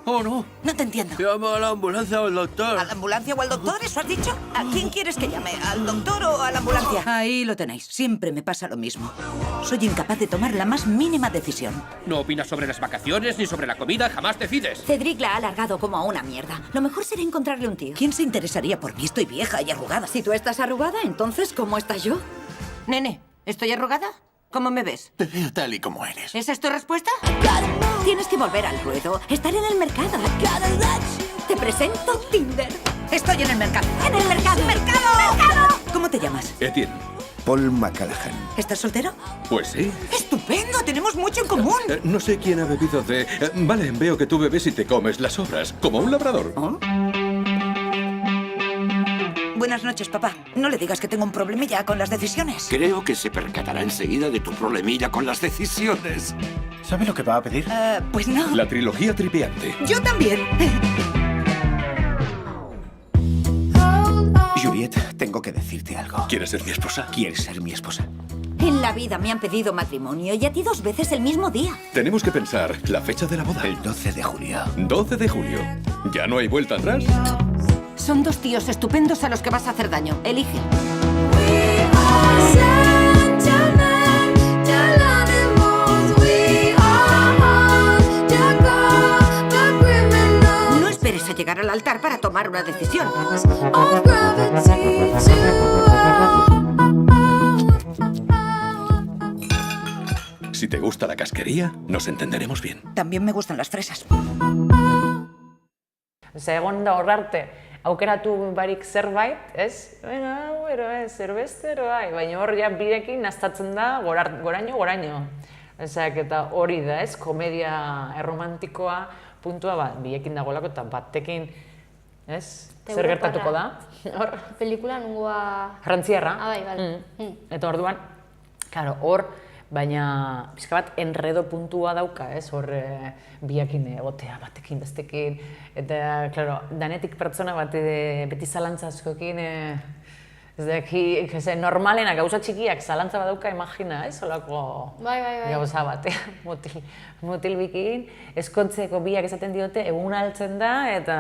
¡Oh, no! No te entiendo. Llama a la ambulancia o al doctor. ¿A la ambulancia o al doctor? ¿Eso has dicho? ¿A quién quieres que llame? ¿Al doctor o a la ambulancia? Ahí lo tenéis. Siempre me pasa lo mismo. Soy incapaz de tomar la más mínima decisión. No opinas sobre las vacaciones ni sobre la comida, jamás decides. Cedric la ha alargado como a una mierda. Lo mejor será encontrarle un tío. ¿Quién se interesaría por mí? Estoy vieja y arrugada. Si tú estás arrugada, entonces, ¿cómo estás yo? Nene, ¿estoy arrugada? ¿Cómo me ves? Te veo tal y como eres. ¿Esa es tu respuesta? Tienes que volver al ruedo. Estar en el mercado. Te presento Tinder. Estoy en el mercado. ¡En el mercado! ¡Mercado! ¿Cómo te llamas? Etienne. Paul McCallaghan. ¿Estás soltero? Pues sí. ¡Estupendo! ¡Tenemos mucho en común! No sé quién ha bebido de... Vale, veo que tú bebes y te comes las sobras, como un labrador. ¿Oh? Buenas noches, papá. No le digas que tengo un problemilla con las decisiones. Creo que se percatará enseguida de tu problemilla con las decisiones. ¿Sabe lo que va a pedir? Pues no. La trilogía tripeante. Yo también. Juliette, tengo que decirte algo. ¿Quieres ser mi esposa? ¿Quieres ser mi esposa? En la vida me han pedido matrimonio y a ti 2 veces el mismo día. Tenemos que pensar la fecha de la boda. El 12 de julio. 12 de julio. ¿Ya no hay vuelta atrás? Son 2 tíos estupendos a los que vas a hacer daño. Elige. No esperes a llegar al altar para tomar una decisión. Si te gusta la casquería, nos entenderemos bien. También me gustan las fresas. Egon da horrarte, aukeratu barik zerbait, ez? Zerbester, baina hor ja birekin naztatzen da goraino. Ezak, eta hori da, ez? Komedia erromantikoa puntua birekin dagoelako eta batekin, ez? Zer gertatuko da? Pelikula nungoa... Frantziarra. Bai. Eta orduan, hor, baina pixka bat enredo puntua dauka, ez? Hor biakin egotea, batekin, bestekin, eta, danetik pertsona bat beti zalantza askoekin Ez daki, normalena gauza txikiak zalantza badauka, imagina, ez? Olako gauza bat, mutil bikin, eskontzeko biak esaten diote, egun altzen da, eta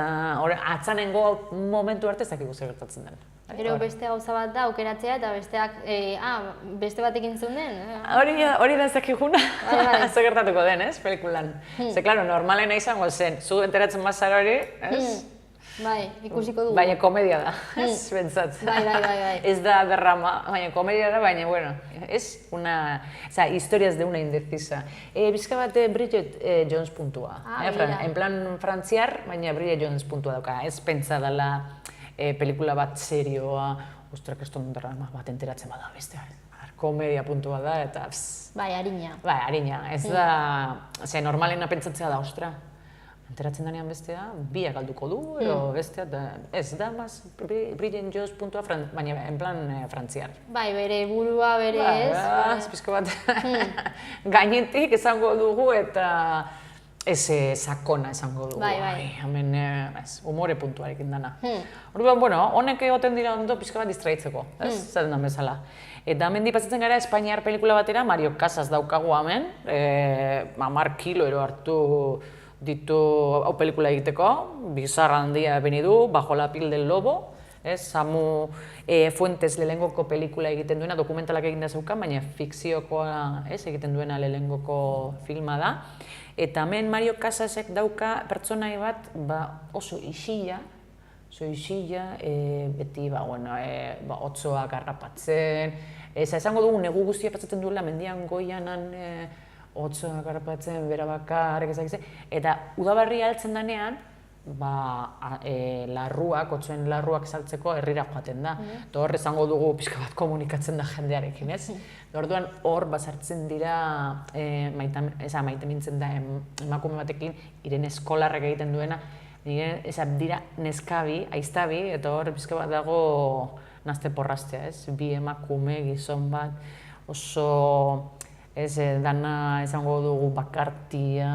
atzanengo momentu arte ez dakigu zer gertatzen den. Gero beste gauza bat da, aukeratzea, eta besteak, beste batekin zunden? Hori da ez dakiguna, zer gertatuko den, ez, pelikulan. Ze, klaro, normalena izango zen, zu enteratzen bazara hori, ez? Bai, ikusiko dugu. Baina komedia da, ez, bentsat. Bai. Ez da berrama, baina komedia da, baina, bueno, es una... Oza, historias de una indecisa. Bizka bat Bridget Jones puntua. En plan frantziar, baina Bridget Jones puntua dauka. Ez pentsa dela pelikula bat serioa, ostrak, ez drama bat enteratzen bada beste. Komedia puntua da, eta... Bai, harina. Bai, harina. Ez da... Oza, normalena pentsatzea da, ostra. Enteratzen denean bestea, biak galduko du, edo bestea, ez da, Bridget Jones puntua, baina en plan frantziar. Bai, bere burua, bere ez. Pizko bat, gainetik esango dugu eta ez sakona esango dugu. Bai. Hemen, humore puntuarekin dana. Orduan, bueno, honek egoten dira ondo pizko bat distraitzeko, ez? Zaten da bezala. Eta hemen dipatzen gara Espainiar pelikula batera, Mario Casas daukagu hemen, 10 kilo hartu ditu hau pelikula egiteko, bizarra handia beni du, Bajo la piel del lobo, Samu Fuentes lehengoko pelikula egiten duena, dokumentalak egin da zeukan, baina fikziokoa egiten duena lehengoko filma da. Eta hemen Mario Casasek dauka pertsonai bat oso isila, beti otsoak harrapatzen, esango dugu negu guztia patzaten duela mendian goianan otsoak harrapatzen, bera bakarrik ezakitzen, eta udaberria heltzen denean, otsoen larruak saltzeko herrira joaten da. Eta hor esango dugu pixka bat komunikatzen da jendearekin, ez? Orduan hor bazartzen dira, maite mintzen da emakume batekin, Irene Eskolarrek egiten duena, dira neskabi, aiztabi, eta hor pixka bat dago nazte porrastea, ez? Bi emakume, gizon bat, oso... Ez dana esango dugu bakartia.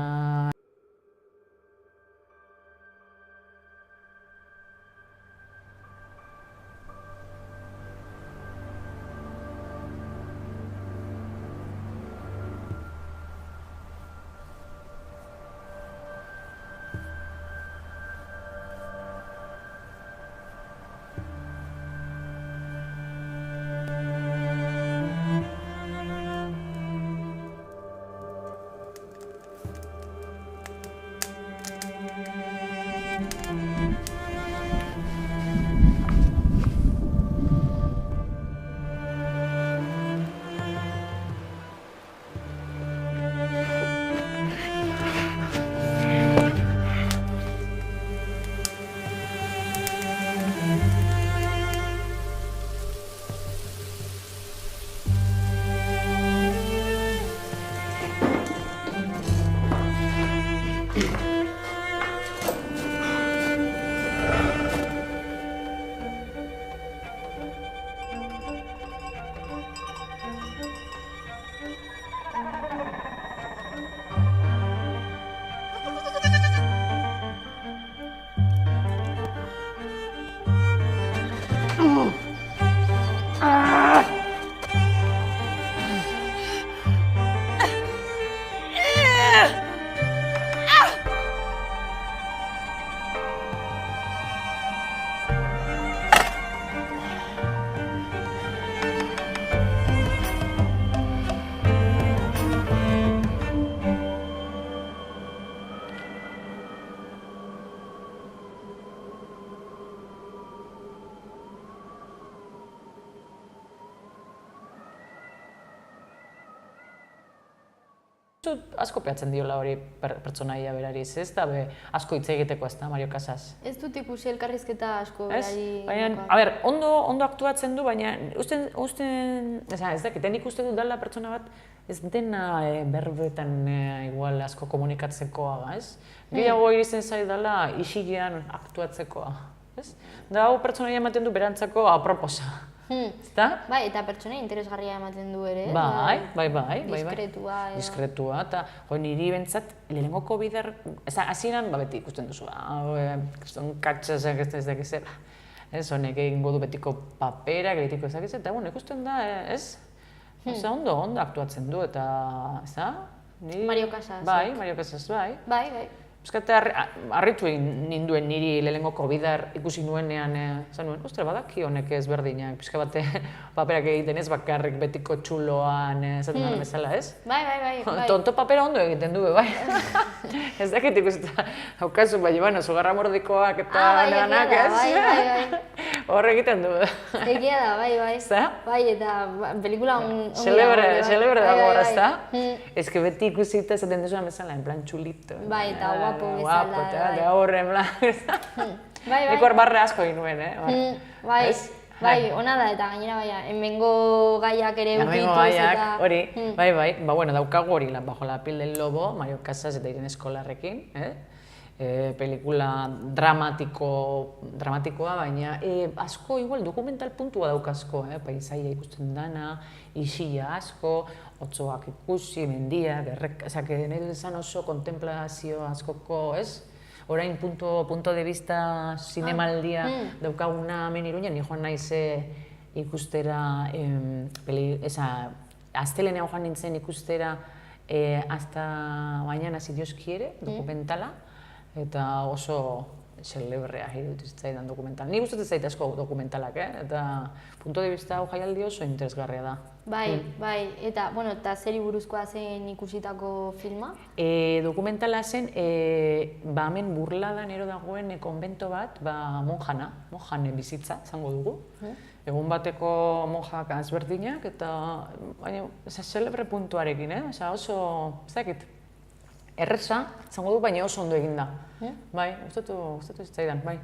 Asko peatzen diola hori pertsonaia berariz, ez da asko hitz egiteko ez da Mario Casas. Ez dut ikusi elkarrizketa asko berari. Ondo aktuatzen du, baina ez dakit, nik uste dut dela pertsona bat ez dena berbetan igual asko komunikatzekoa, ez? Gehiago iritzen zai dela isilean aktuatzekoa, ez? Da hau pertsonaia ematen du berantzako aproposa. Bai, eta pertsona interesgarria ematen du ere, bai. Diskretua. Diskretua, eta niri bentsat, lehengoko bider, hasieran beti ikusten duzu, kriston katxasak ez dakiz zer. honek egingo du betiko papera, betiko ezakiz, eta ikusten da, ez? Ondo aktuatzen du, eta, ez da? Mario Casas. Bai, Mario Casas, bai. Bai. Euskate harritu ninduen niri lehenengo COVID-ar ikusi nuenean, zan nuen, ostra, badaki honek ezberdinak, pixka bate paperak egiten ez bakarrik betiko txuloan, zaten dara bezala, ez? Bai. Tonto papera ondo egiten du, bai. Ez dakit ikusten, haukazu, bai, sugarra mordikoak eta danak, ez? Bai. Hor egiten du. Egia da, bai. Zta? Bai, eta pelikula ongi Celebre dago horra, ezta? Ez que beti ikusita zaten dezuan bezala, en plan txulito. Bai, eta guapo bezala. Eta horre, en plan, Bai. Nik hor barre asko egin nuen, Bai, ona da, eta gainera bai, hemengo gaiak ere ukituz eta... Hori, bai, daukagu hori, bajo la piel del lobo, Mario Casas eta Irene Eskolarrekin, pelikula dramatikoa, baina asko, igual, dokumental puntua daukazko, paisaia ikusten dana, isila asko, otzoak ikusi, mendiak, ezak, nahi dut esan oso kontemplazio askoko, ez? Orain punto de vista zinemaldia daukaguna hemen Iruñan, ni joan naiz ikustera, astelenean joan nintzen ikustera hasta mañana si Dios quiere, dokumentala, eta oso celebrea iruditu zitzaidan dokumentala. Ni gustatzen zait asko dokumentalak, eta punto de vista hau jaialdi oso interesgarria da. Bai, eta zeri buruzkoa zen ikusitako filma? Dokumentala zen, hemen Burladan ero dagoen konbento bat, monjane bizitza, izango dugu. Egun bateko monjak azberdinak, eta celebre puntuarekin, oso, ez dakit, erreza, izango du, baina oso ondo eginda. Bai, gustatu zitzaidan, bai,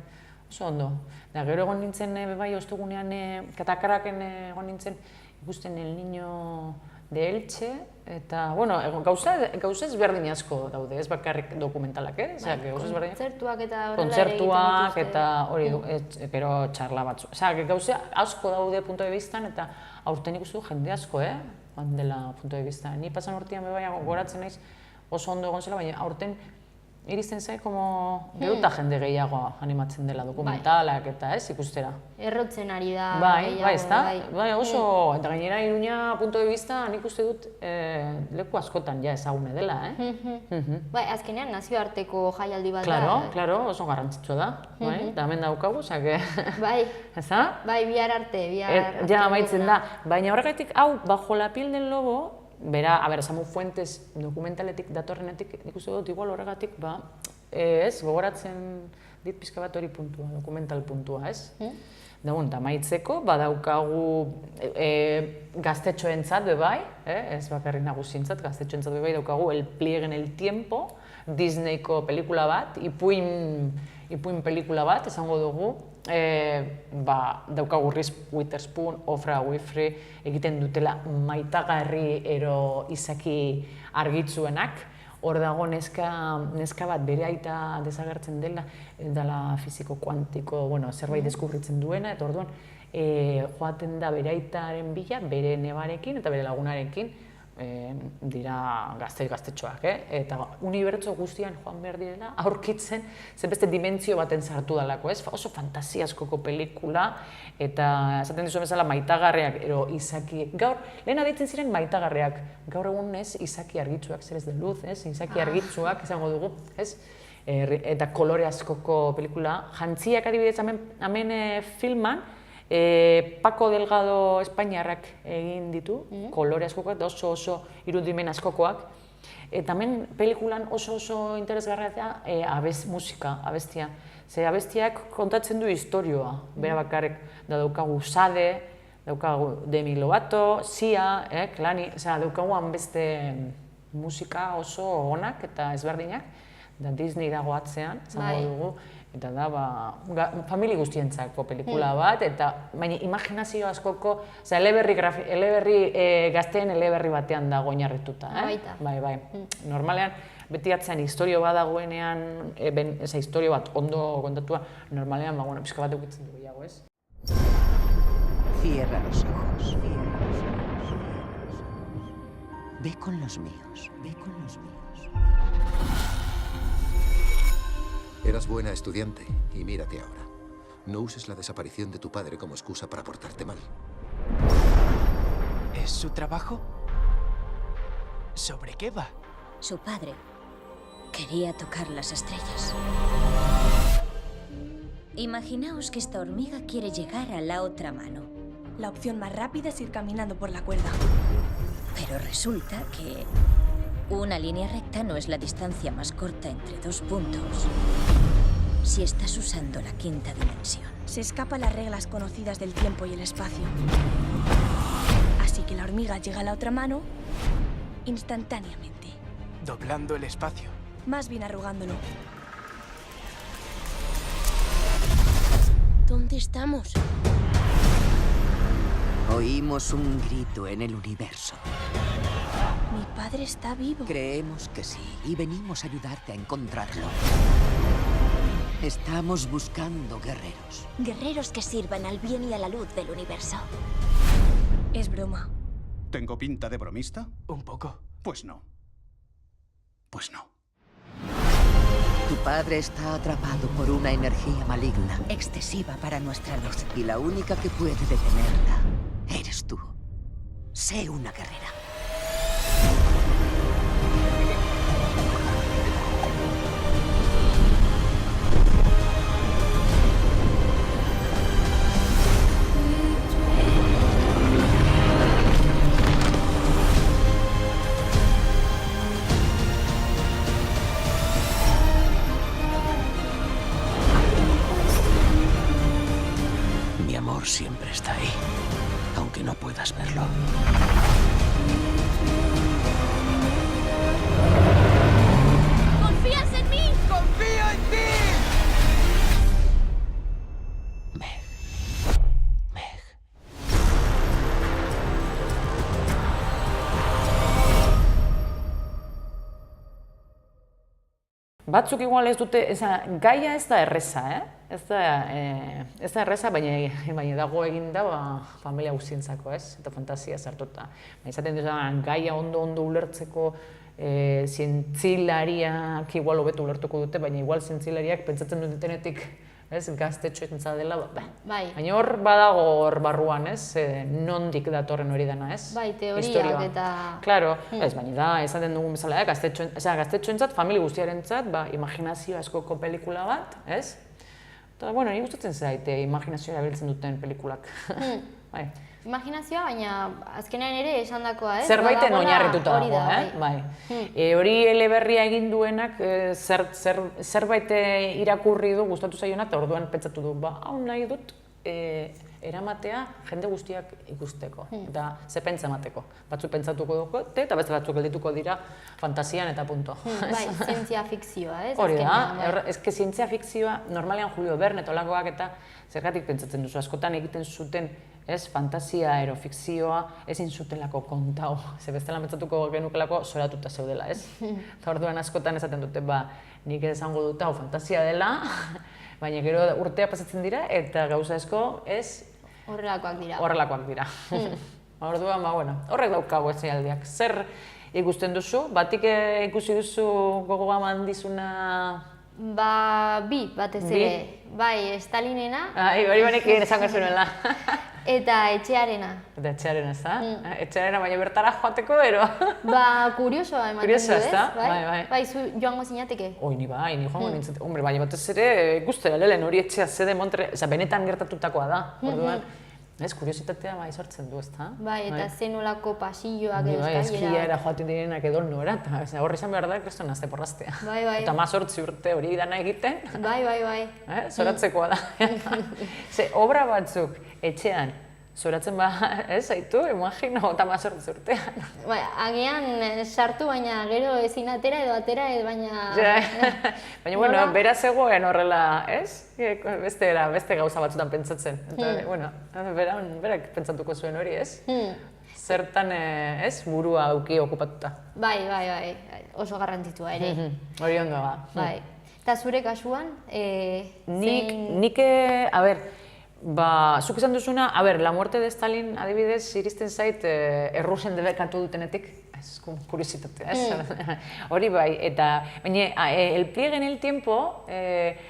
oso ondo. Gero egon nintzen, bai, ostegunean, katakaraken egon nintzen, ikusten El Niño de Elche, eta, gauza ezberdin asko daude, ez bakarrik dokumentalak, Kontzertuak eta kontzertuak eta hori, gero txarla batzu. Gauza asko daude punto de vistan, eta aurten ikustu jende asko, dela punto de vista. Ni pasan urtean bebai goratzen naiz oso ondo egon zela, baina aurten iristen zait, geruta jende gehiago animatzen dela dokumentalak eta ez ikustera. Errotzen ari da gehiago. Bai, oso, eta gainera Iruña punto de vista nik uste dut leku askotan ja ezagune dela, Bai, azkenean nazioarteko jaialdi bat da. Claro, oso garrantzitsua da, eta hemen daukagu, osake... Bai, Eza? Bai, bihar arte. Ja, amaitzen da. Baina horregatik, hau, bajo la piel del lobo, bera, Samu Fuentes dokumentaletik datorrenetik ikuste dut, igual horregatik, gogoratzen dit pixka bat hori puntua, dokumental puntua, ez? Eta maitzeko, badaukagu gaztetxoentzat bebai, ez bakarrik nagusientzat, gaztetxoentzat bebai daukagu El pliegue en el tiempo, Disneyko pelikula bat, ipuin pelikula bat, esango dugu, daukagu Reese Witherspoon, Oprah Winfrey egiten dutela maitagarri ero izaki argitzuenak. Hor dago neska bat bere aita desagertzen dela fiziko kuantiko, zerbait deskubritzen duena, eta orduan joaten da bere aitaren bila, bere nebarekin eta bere lagunarekin, dira gaztetxoak, eta unibertso guztian joan behar direla aurkitzen zenbeste dimentsio baten sartu dalako, oso fantasiaskoko pelikula, eta esaten dizuen bezala maitagarriak, ero izaki, gaur, lehen aditzen ziren maitagarriak, gaur egun izaki argitzuak, zer ez de luz, izaki argitzuak izango dugu, eta kolore askoko pelikula, jantziak adibidez hemen filman, Paco Delgado Espainiarrak egin ditu, kolore askokoak eta oso irudimen askokoak. Eta hemen pelikulan oso interesgarria da musika, abestia. Ze abestiak kontatzen du istorioa, bera bakarrik. Daukagu Sade, daukagu Demi Lovato, Sia, Klani, daukaguan beste musika oso onak eta ezberdinak. Disney dago atzean, zango dugu. Eta da, famili guztientzako pelikula bat, eta baina imaginazio askoko, gazteen eleberri batean dago oinarrituta. Bai. Normalean, beti atzean historio bat dagoenean, historio bat ondo kontatua, normalean, pixka bat eukitzen dugu gehiago, ez? Cierra los ojos. Ve con los míos. Eras buena estudiante y mírate ahora. No uses la desaparición de tu padre como excusa para portarte mal. ¿Es su trabajo? ¿Sobre qué va? Su padre quería tocar las estrellas. Imaginaos que esta hormiga quiere llegar a la otra mano. La opción más rápida es ir caminando por la cuerda. Pero resulta que una línea recta no es la distancia más corta entre dos puntos si estás usando la quinta dimensión. Se escapa a las reglas conocidas del tiempo y el espacio. Así que la hormiga llega a la otra mano instantáneamente. Doblando el espacio. Más bien arrugándolo. ¿Dónde estamos? Oímos un grito en el universo. Mi padre está vivo. Creemos que sí, y venimos a ayudarte a encontrarlo. Estamos buscando guerreros. Guerreros que sirvan al bien y a la luz del universo. Es broma. ¿Tengo pinta de bromista? Un poco. Pues no. Pues no. Tu padre está atrapado por una energía maligna, excesiva para nuestra luz. Y la única que puede detenerla eres tú. Sé una guerrera. Mi amor siempre está ahí, aunque no puedas verlo. ¿Confías en mí? ¡Confío en ti! Batzuk igual ez dute, gaia ez da erreza, Ez da erreza, baina dago eginda familia guztientzako, eta fantasia sartuta. Izaten dut, gaia ondo ulertzeko zientzilariak igual hobeto ulertuko dute, baina igual zientzilariak pentsatzen dutenetik gaztetxoetentza dela, baina hor badago hor barruan, nondik datorren hori dena, Bai, teoriak eta... Claro, baina da, esaten dugun bezala, gaztetxoentzat, familia guztiarentzat, imaginazio askoko pelikula bat, Eta, bueno, ni gustatzen zait imaginazioa erabiltzen duten pelikulak. Imaginazioa, baina azkenean ere esandakoa, Zerbaiten oinarrituta dago, Hori eleberria egin duenak zerbait irakurri du, gustatu zaionak, eta orduan pentsatu du, hau nahi dut eramatea jende guztiak ikusteko, eta ze pentsa emateko. Batzuk pentsatuko dute, eta beste batzuk geldituko dira fantasian eta punto. Bai, zientzia fikzioa, Hori da, ezke zientzia fikzioa, normalean Julio Verne eta olakoak eta zergatik pentsatzen duzu, askotan egiten zuten fantasia ero fikzioa ezin zutelako kontau, ze bestela pentsatuko genukelako zoratuta zeudela, Eta orduan askotan esaten dute, nik esango dut hau fantasia dela, baina gero urtea pasatzen dira eta gauza asko horrelakoak dira. Orduan, horrek daukagu aldiak. Zer ikusten duzu? Batik ikusi duzu gogoa mandizuna... Bi, batez ere. Bai, Stalinena. Hori banekin esango zuenela. Eta Etxearena. Eta Etxearena, ez da? Etxearena, baina bertara joateko, ero? Kuriosoa ematen du, ez da? Bai, zu joango zinateke? Ni joango nintzen. Hombre, baina batez ere, ikustera, lehen hori etxea zede montre, benetan gertatutakoa da. Orduan, kuriositatea sortzen du, ez da? Bai, eta zenolako pasilloak edo eskailera. Eskiara joaten direnak edo nora, eta horri izan behar da, kriston nazte porraztea. Bai. Eta 18 urte hori dana egiten. Bai. Zoratzekoa da. Ze, obra batzuk etxean, zoratzen zaitu, imagino, eta 18 urtean. Bai, agian sartu, baina gero ezin atera edo atera, baina... Baina, bueno, beraz egoen horrela, beste gauza batzutan pentsatzen. Eta, berak pentsatuko zuen hori, Zertan, burua auki okupatuta. Bai, oso garrantzitsua ere. Hori ondo ba. Bai. Eta zure kasuan? Nik, zuk esan duzuna, La muerte de Stalin adibidez iristen zait errusen debekatu dutenetik, es kuriositatea, hori bai, eta baina El pliegue en el tiempo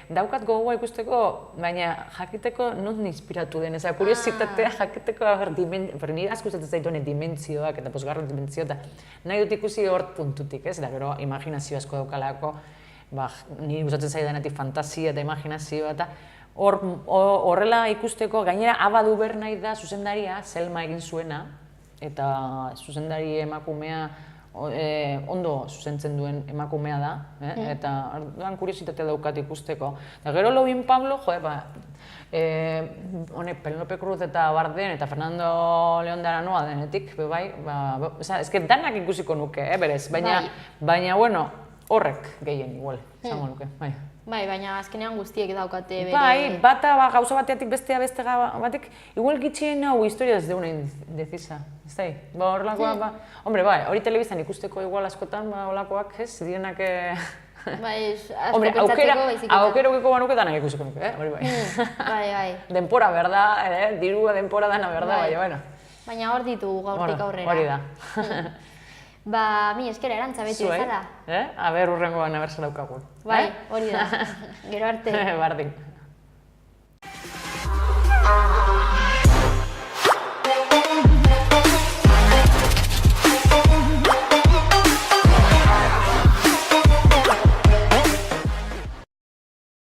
daukat gogoa ikusteko, baina jakiteko non inspiratu den, ez kuriositatea jakiteko, nire asko izaten zaitu dimentsioak eta posgarren dimentsio, eta nahi dut ikusi hor puntutik, ez, da gero imaginazio asko daukalako, nire gustatzen zaidanetik fantasia eta imaginazioa, eta horrela ikusteko, gainera abadu behar nahi da zuzendaria, Selma egin zuena, eta zuzendari emakumea ondo zuzentzen duen emakumea da, eta orduan kuriositatea daukat ikusteko. Eta gero Lovin Pablo, honek Penelope Cruz eta Bardem eta Fernando León de Aranoa denetik, bai, ez que danak ikusiko nuke, berez, baina, bueno, horrek gehien igual, izango nuke, bai. Bai, baina azkenean guztiek daukate bere... Bai, bata gauza bateatik bestea batek, igual gitxien hau historia ez deuna indeciza, ez da? Horrelakoa, hombre, bai, hori telebizan ikusteko igual askotan, holakoak, ez, direnak... Bai, asko pentsatzeko baizik. Aukerokeko banuke danak ikusiko nuke, hori bai. Bai. Denpora, berda, dirua denpora dana, berda, bai, bueno. Baina hor ditu gaurtik aurrera. Hori da. Mi eskera erantza beti bezala. Aber urrengoan abertza daukagun. Bai, hori da. Gero arte. Bardin.